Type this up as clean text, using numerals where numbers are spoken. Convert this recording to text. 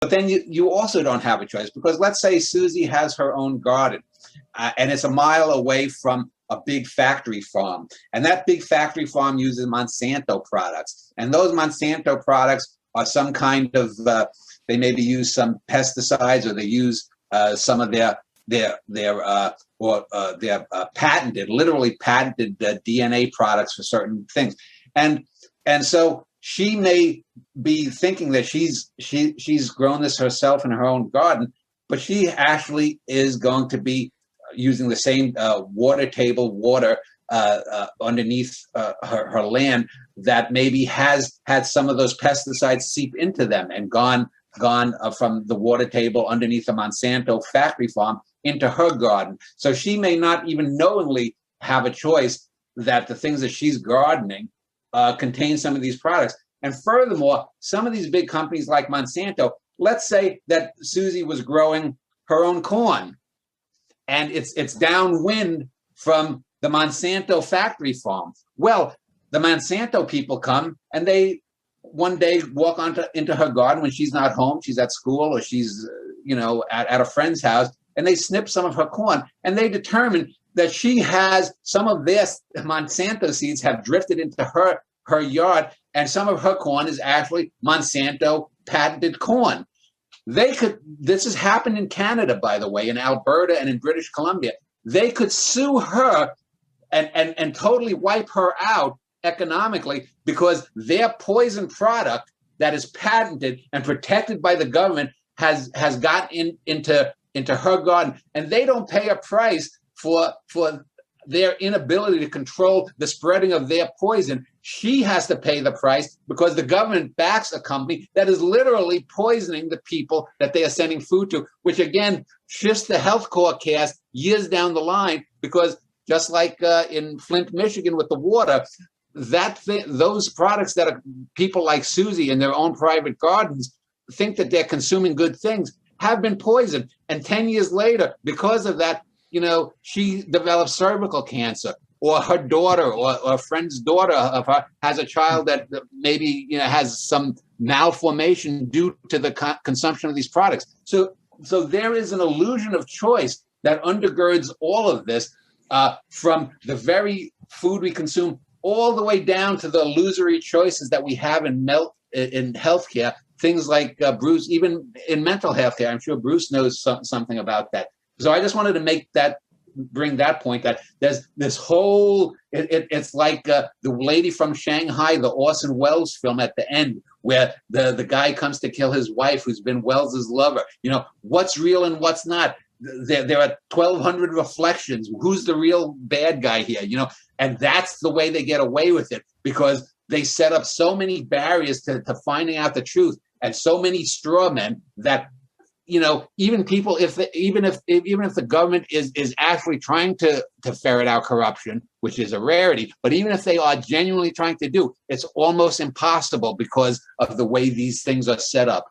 But then you also don't have a choice, because let's say Susie has her own garden, and it's a mile away from a big factory farm. And that big factory farm uses Monsanto products. And those Monsanto products are some kind of, they maybe use some pesticides, or they use some of their patented, literally patented DNA products for certain things. And so she may be thinking that she's grown this herself in her own garden, but she actually is going to be using the same water table water underneath her land that maybe has had some of those pesticides seep into them and gone from the water table underneath the Monsanto factory farm into her garden. So she may not even knowingly have a choice that the things that she's gardening contain some of these products. And furthermore, some of these big companies like Monsanto, let's say that Susie was growing her own corn, and it's downwind from the Monsanto factory farm. Well, the Monsanto people come, and they one day walk into her garden when she's not home, she's at school, or she's at a friend's house, and they snip some of her corn, and they determine that she has some of their Monsanto seeds have drifted into her yard, and some of her corn is actually Monsanto patented corn. This has happened in Canada, by the way, in Alberta and in British Columbia. They could sue her and totally wipe her out economically, because their poison product that is patented and protected by the government has gotten into her garden, and they don't pay a price for their inability to control the spreading of their poison. She has to pay the price because the government backs a company that is literally poisoning the people that they are sending food to, which again shifts the health forecast years down the line, because just like in Flint, Michigan with the water, those products that are people like Susie in their own private gardens think that they're consuming good things have been poisoned. And 10 years later, because of that, she develops cervical cancer, or her daughter or a friend's daughter of her has a child that maybe has some malformation due to the consumption of these products. So there is an illusion of choice that undergirds all of this, from the very food we consume all the way down to the illusory choices that we have in healthcare. Things like Bruce, even in mental health care, I'm sure Bruce knows something about that. So I just wanted to bring that point, that there's this whole, it's like the lady from Shanghai, the Orson Welles film at the end, where the guy comes to kill his wife, who's been Wells's lover. What's real and what's not. There are 1,200 reflections. Who's the real bad guy here? And that's the way they get away with it, because they set up so many barriers to finding out the truth, and so many straw men that, even people, even if the government is actually trying to ferret out corruption, which is a rarity, but even if they are genuinely trying to do, it's almost impossible because of the way these things are set up.